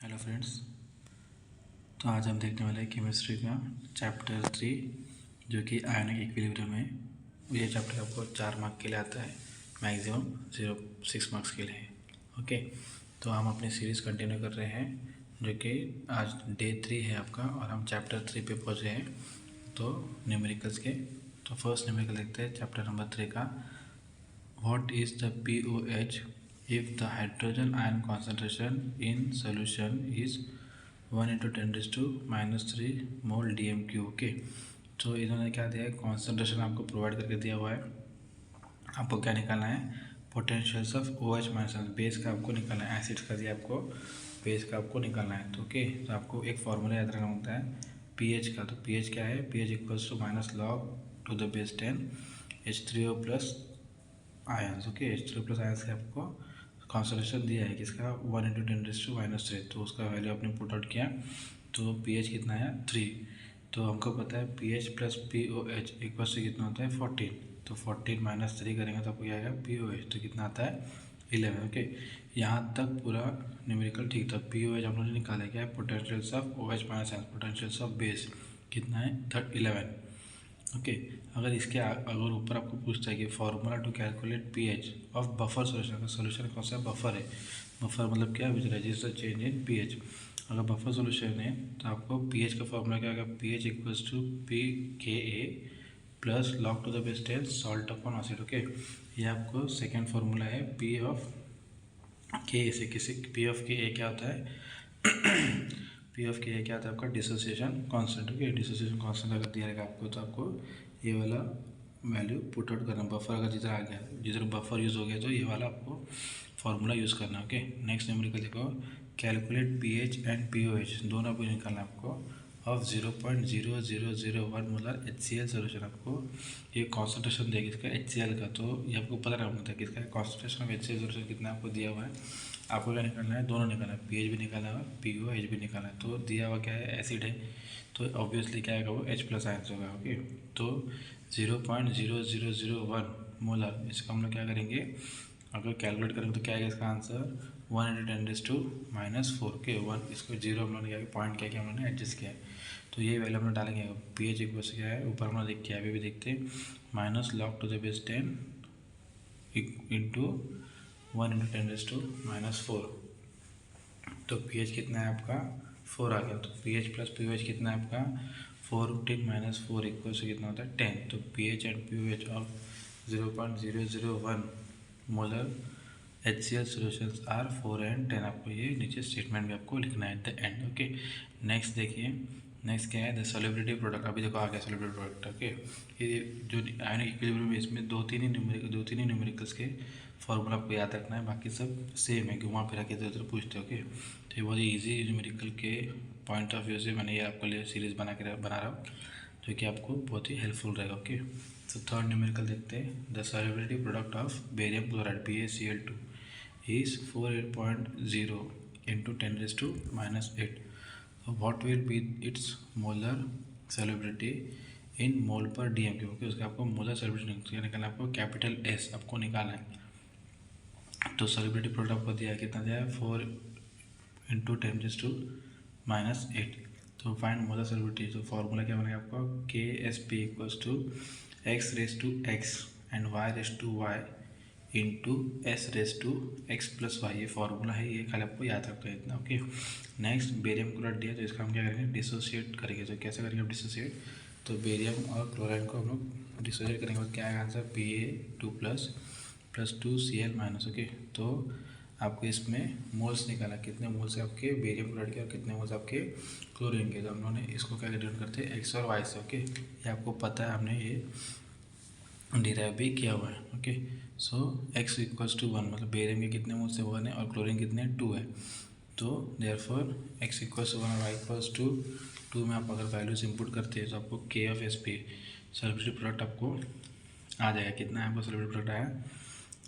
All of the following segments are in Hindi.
Hello friends. तो आज हम देखने वाले हैं केमिस्ट्री का चैप्टर 3 जो कि आयनिक इक्विलिब्रियम है। ये चैप्टर आपको 4 मार्क के लिए आता है, मैक्सिमम 6 मार्क्स के लिए है। ओके, तो हम अपनी सीरीज़ कंटिन्यू कर रहे हैं जो कि आज डे 3 है आपका, और हम चैप्टर 3 पे पहुँचे हैं। तो न्यूमेरिकल्स के तो फर्स्ट न्यूमेरिकल देखते हैं चैप्टर नंबर 3 का। What is the POH if the hydrogen ion concentration in solution is 1 into 10 raised to -3 mole DMQ। Okay, तो इन्होंने क्या दिया है, कॉन्सेंट्रेशन आपको प्रोवाइड करके दिया हुआ है। आपको क्या निकालना है, potentials of OH minus, base का आपको निकालना है, एसिड्स का दिया आपको, बेस का आपको निकालना है। तो ओके, तो आपको एक फॉर्मूला याद रखना होता है पीएच का। तो पीएच क्या है, pH equals to minus log to the base 10 H3O plus ions. Okay, H3O plus ions का आपको कॉन्सेंट्रेशन दिया है किसका, 1 into 10 raised to -3। तो उसका वैल्यू आपने पुट आउट किया तो पीएच कितना आया 3। तो हमको पता है पीएच प्लस POH इक्वल से कितना होता है 14। तो 14 माइनस 3 करेंगे तो आपको क्या आएगा POH, तो कितना आता है 11। ओके, यहाँ तक पूरा न्यूमेरिकल ठीक था। POH हम लोगों ने निकाला क्या है, potentials of OH minus ions, potentials of base कितना है 11। ओके, अगर इसके अगर ऊपर आपको पूछता है कि formula to calculate pH of buffer solution, का सोल्यूशन कौन सा बफर है, बफर मतलब क्या है, which register change in pH. अगर बफर सोल्यूशन है तो आपको पीएच का फॉर्मूला क्या होगा, pH equals to PKA plus log to the base 10 salt upon acid. Okay, ये आपको सेकेंड फार्मूला है पी ऑफ के से किसी पी ऑफ के ए क्या होता है पी ऑफ के क्या होता है आपका dissociation constant. Okay, dissociation constant अगर दिया रहेगा आपको तो आपको ये वाला वैल्यू पुट आउट करना। बफर अगर जिधर आ गया, जिधर बफर यूज़ हो गया तो ये वाला आपको फॉर्मूला यूज़ करना है। ओके, नेक्स्ट न्यूमेरिकल देखो, कैलकुलेट पीएच एंड पीओएच, दोनों को निकालना है आपको ऑफ 0.0001 मोलर HCl सोल्यूशन। आपको ये कॉन्सेंट्रेशन देगा इसका HCl का, तो ये आपको पता रहना था कि इसका कॉन्सेंट्रेशन ऑफ HCl सोल्यूशन कितना आपको दिया हुआ है। आपको क्या निकालना है, दोनों निकालना है, पीएच भी निकालना है POH भी निकालना है। तो दिया हुआ क्या है, एसिड है, तो ऑब्वियसली क्या आएगा वो H प्लस आयंस होगा। ओके, तो 0.0001 मोलर, इसका हम लोग क्या करेंगे, अगर कैलकुलेट करेंगे तो क्या आएगा इसका आंसर 1 into 10 raised to -4 के 1, इसको जीरो हम लोगों ने क्या पॉइंट क्या किया, हम लोगों ने एडजस्ट किया है। तो ये वैल्यू हम लोग डालेंगे, पीएच इक्वल से क्या है ऊपर हम लोग देख के अभी भी देखते minus log to the base 10 into 1 into 10 raised to -4। तो पीएच कितना है आपका 4 आ गया। तो पीएच प्लस पीओएच कितना है आपका 14 माइनस 4 इक्वल से कितना होता है 10। तो pH and pOH of 0.001 molar HCl solutions are 4 and 10। आपको ये नीचे स्टेटमेंट भी आपको लिखना है at the end. Okay, next देखिए, नेक्स्ट क्या है, द सॉल्युबिलिटी प्रोडक्ट। अभी देखो आ गया सॉल्युबिलिटी प्रोडक्ट। ओके, ये जो आयनिक इक्विलिब्रियम है इसमें दो तीन ही न्यूमेरिकल्स के फॉर्मूला आपको याद रखना है, बाकी सब सेम है, घुमा फिरा के इधर उधर पूछते हो। ओके, तो ये बहुत ही ईजी न्यूमेरिकल के पॉइंट ऑफ व्यू से मैंने ये आपके लिए सीरीज़ बना रहा हूँ जो कि आपको बहुत ही हेल्पफुल रहेगा। ओके, तो थर्ड न्यूमेरिकल देखते हैं, the solubility product of barium chloride BaCl2 is 48.0 into 10 raised to -8। So what will be its molar solubility in मोल पर DM, क्योंकि उसका आपको मोलर सॉल्युबिलिटी निकालना है, आपको कैपिटल S आपको निकालना है। तो सॉल्युबिलिटी प्रोडक्ट आपको दिया है, कितना दिया है 4 into 10 raised to -8। तो फाइंड मोलर सॉल्युबिलिटी, तो फॉर्मूला क्या बनेगा आपका KSP equals to X raised to X and Y raised to Y into S raise to X plus Y, ये फॉर्मूला है, ये खाली आपको याद रखना है इतना। ओके, नेक्स्ट बेरियम क्लोराइड दिया, तो इसका हम क्या करेंगे डिसोसिएट करेंगे। तो कैसे करेंगे डिसोसिएट, तो बेरियम और क्लोराइड को हम लोग डिसोसिएट करेंगे, क्या आएगा answer Pa2 plus 2Cl minus. Okay, तो आपको इसमें मोल्स निकाला, कितने मोल्स आपके बेरियम क्लोराइड के और कितने मोल्स आपके क्लोरीन के। तो हम लोगों ने इसको क्या डिनोट करते हैं X और Y से। ओके, ये आपको पता है, हमने ये डिराइव भी किया हुआ है। Okay, so X equals to 1, मतलब बेरियम के कितने मोल्स है 1 है और क्लोरीन कितने 2 है। तो देयरफॉर X इक्वल्स टू 1 और Y इक्वल्स टू 2 में आप अगर वैल्यूज इंपुट करते हैं तो आपको K of SP solubility product आपको आ जाएगा। कितना है आपको सॉल्युबिलिटी प्रोडक्ट आया,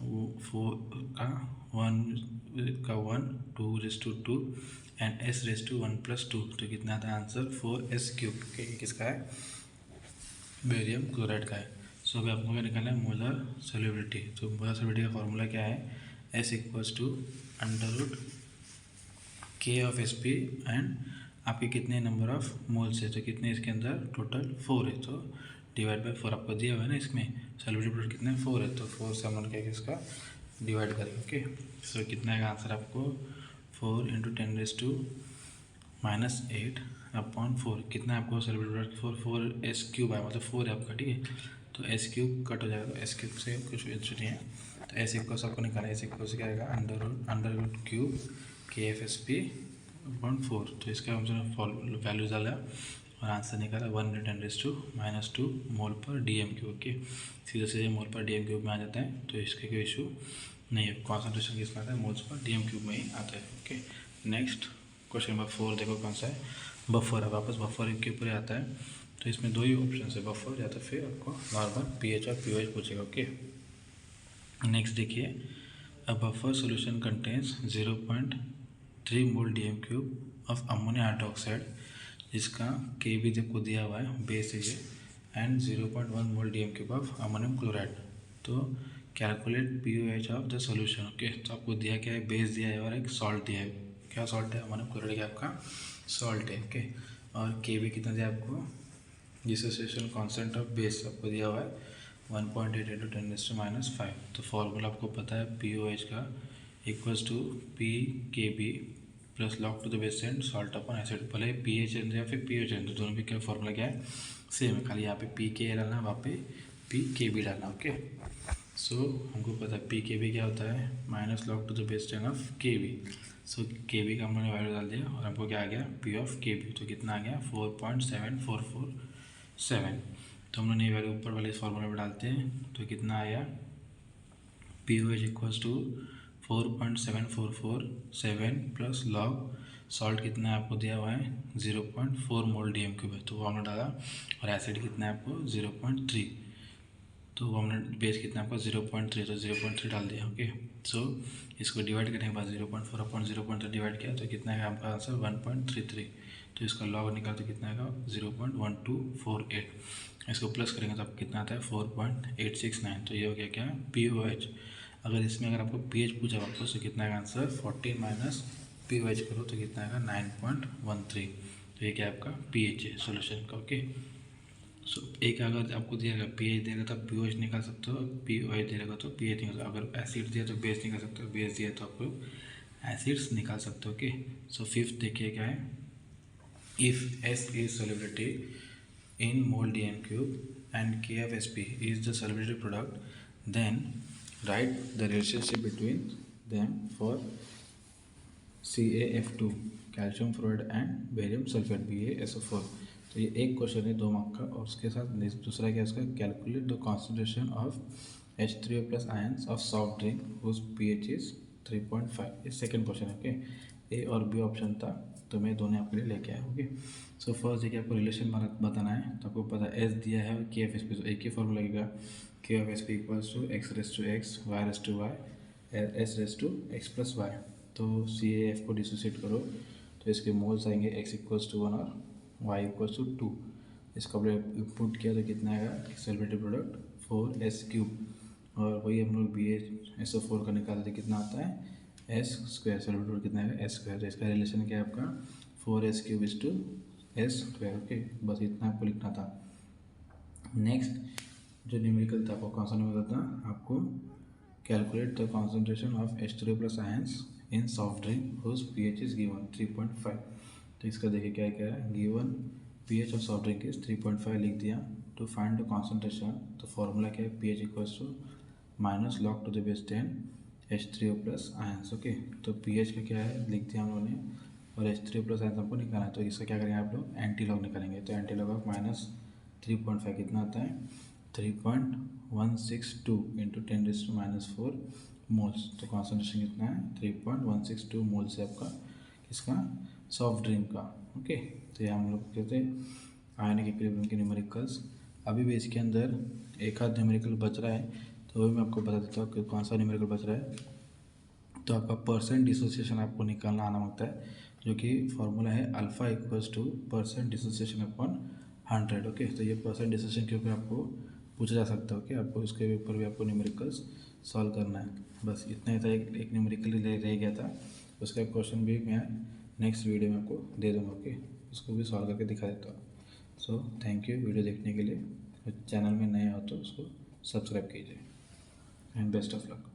वो 4 का 1 2 raise to 2 and S raise to 1 plus 2, तो कितना आता है आंसर 4S3। किसका है, बेरियम क्लोराइड का है। सो अभी आपको क्या निकालना है मोलर सॉल्युबिलिटी। तो मोलर सॉल्युबिलिटी का फॉर्मूला क्या है, S equals to under root K of S P and आपके कितने नंबर ऑफ मोल्स है, तो कितने इसके अंदर टोटल 4 है, तो डिवाइड बाय 4 आपको दिया हुआ है ना, इसमें सॉल्यूबल प्रोडक्ट कितना है 4 है, तो 4 से हम लोग क्या इसका डिवाइड करेंगे। ओके, सो कितना है आंसर आपको 4 × 10⁻⁻8 अपॉन 4 कितना है आपको सॉल्यूबल प्रोडक्ट 4 एस क्यूब है, मतलब 4 है आपका, ठीक है। तो एस क्यूब कट हो जाएगा, तो एस क्यूब से कुछ नहीं है, तो एस इक्वल्स आपको निकालना है, एस इक्वल्स क्या आएगा अंडर रूट क्यूब के एफ एस पी अपॉन 4, तो इसका हमने वैल्यू डाला और आंसर निकाला 1 × 10⁻² मोल पर डी एम क्यूब। ओके, सीधे सीधे मोल पर डी एम क्यूब में आ जाता है, तो इसके कोई इशू नहीं है, कॉन्सेंट्रेशन किसमें आता है moles per D M cube में ही आता है। ओके, नेक्स्ट क्वेश्चन नंबर 4 देखो कौन सा है, बफर। अब वापस बफर के ऊपर आता है, तो इसमें दो ही ऑप्शन है, बफर या तो फिर आपको नॉर्मल पीएच और पीओएच पूछेगा। ओके, नेक्स्ट देखिए, uh buffer solution contains 0.3 mole D M cube of ammonia hydroxide, जिसका के भी आपको दिया हुआ है बेस है ये, and 0.1 mole D M cube of ammonium chloride. तो calculate P O H of the solution. Okay, तो आपको दिया क्या है, बेस दिया है और एक सॉल्ट दिया है, क्या सॉल्ट है, अमोनियम क्लोराइड का आपका सॉल्ट है। ओके, और के भी कितना दिया आपको, डिसोसिएशन कांस्टेंट ऑफ बेस आपको दिया हुआ है 1.8 × 10⁻⁵। तो फॉर्मूला आपको पता है पी ओ एच का equals to P K B plus log to the base and salt upon acid. भले पी एच एन या फिर पी ओ एच एन, तो दोनों भी क्या फॉर्मूला क्या है, सेम है, खाली यहाँ पे पी के डालना, वहाँ पे पी के बी डालना। ओके, सो हमको पता है पी के बी क्या होता है, minus log to the base 10 of के बी। सो के बी का हमने वैल्यू डाल दिया और हमको क्या आ गया पी ऑफ के बी, तो कितना आ गया 4.7447। तो हम लोग ये वैल्यू ऊपर वाले इस फॉर्मूला में डालते हैं, तो कितना आया P O H equals to 4.7447 plus log salt कितना है आपको दिया हुआ है 0.4 मोल डी एम क्यूब है, तो वो हमने डाला, और एसिड कितना है आपको 0.3, तो वो हमने बेस कितना आपका 0.3, तो 0.3 डाल दिया। ओके, सो इसको डिवाइड करने के बाद 0.4 अपॉन 0.3 डिवाइड किया, तो कितना है आपका आंसर 1.33, तो इसका लॉग निकाल तो कितना आएगा 0.1248, इसको प्लस करेंगे तो आपको कितना आता है 4.869। तो ये हो गया क्या पी ओ एच। अगर इसमें अगर आपको पी एच पूछा वापस तो कितना आएगा answer 14 minus P O H करो तो कितना आएगा 9.13, तो ये क्या आपका पी एच है सोल्यूशन का। ओके, सो एक अगर आपको दिया गया पी एच देगा तो आप पी ओ एच निकाल सकते हो, पी ओ एच देगा तो पी एच निकाल सकते हो, अगर एसिड दिया तो बेस निकाल सकते हो, बेस दिया तो आप एसिड्स निकाल सकते हो। ओके, सो फिफ्थ देखिए क्या है, if S is solubility in mole dm cube and k of sp is the solubility product, then write the relationship between them for CaF2 calcium fluoride and barium sulphate BaSO4। तो ये एक क्वेश्चन है 2 मार्क का, और उसके साथ दूसरा क्या है उसका, calculate the concentration of H3O plus ions of soft drink whose pH is 3.5। ये सेकेंड क्वेश्चन है। ओके, ए और बी ऑप्शन था, तो मैं दोनों आपके लिए लेके आया। ओके, सो फर्स्ट देखिए आपको रिलेशन बताना है, तो आपको पता है एस दिया है और के एफ एस पी, तो एक ही फॉर्मूला लगेगा K of S P equals to X raise to X Y raise to Y S raise to X plus Y. तो सी ए एफ को डिसोसिएट करो तो इसके मोल्स आएंगे एक्स इक्वल्स टू 1 और वाई इक्वल्स टू 2। इसका पुट किया तो कितना आएगा सॉल्युबिलिटी प्रोडक्ट 4s3, और वही हम लोग BaSO4 का निकालते थे, कितना आता है S², सॉल्युबिलिटी प्रोडक्ट कितना है S²। तो इसका रिलेशन क्या है आपका 4s³ is to S²। Okay, बस इतना आपको लिखना था। नेक्स्ट जो न्यूमेरिकल था आपको कौन सा न्यूमेरिकल था, आपको calculate the concentration of H3O plus ions in soft drink whose pH is given 3.5। तो इसका देखिए क्या क्या है, given pH of soft drink is 3.5 लिख दिया। टू फाइंड द कॉन्सेंट्रेशन, तो फॉर्मूला क्या है pH equals to minus log to the base 10 H3O plus ions. Okay, तो pH का क्या है लिख दिया हम लोगों ने, और H3O प्लस आयंस हमको निकालना है, तो इसका क्या करेंगे आप लोग एंटी लॉग निकालेंगे। तो एंटी लॉग ऑफ माइनस 3.5 कितना आता है 3.162 इंटू 10⁻⁴ मोल्स। तो कॉन्सेंट्रेशन कितना है 3.162 मोल्स है आपका किसका सॉफ्ट ड्रिंक का। ओके, तो ये हम लोग कहते हैं आयनिक इक्विलिब्रियम के न्यूमेरिकल्स। अभी भी इसके अंदर एक आध न्यूमेरिकल बच रहा है, तो वही मैं आपको बता देता हूँ कि कौन सा न्यूमेरिकल बच रहा है। तो आपका परसेंट डिसोसिएशन आपको निकालना आना होता है, जो कि फॉर्मूला है alpha equals two percent dissociation upon 100। Okay, तो ये परसेंट डिसोसिएशन के ऊपर आपको पूछा जा सकता है। ओके, आपको इसके ऊपर भी आपको न्यूमेरिकल्स सॉल्व करना है। बस इतना ही था, एक न्यूमेरिकल रह गया था, उसका क्वेश्चन भी मैं नेक्स्ट वीडियो में आपको दे दूँगा। ओके, उसको भी सॉल्व करके दिखा देता हूँ। सो थैंक यू वीडियो देखने के लिए। चैनल में नए हो तो उसको सब्सक्राइब कीजिए एंड बेस्ट ऑफ लक।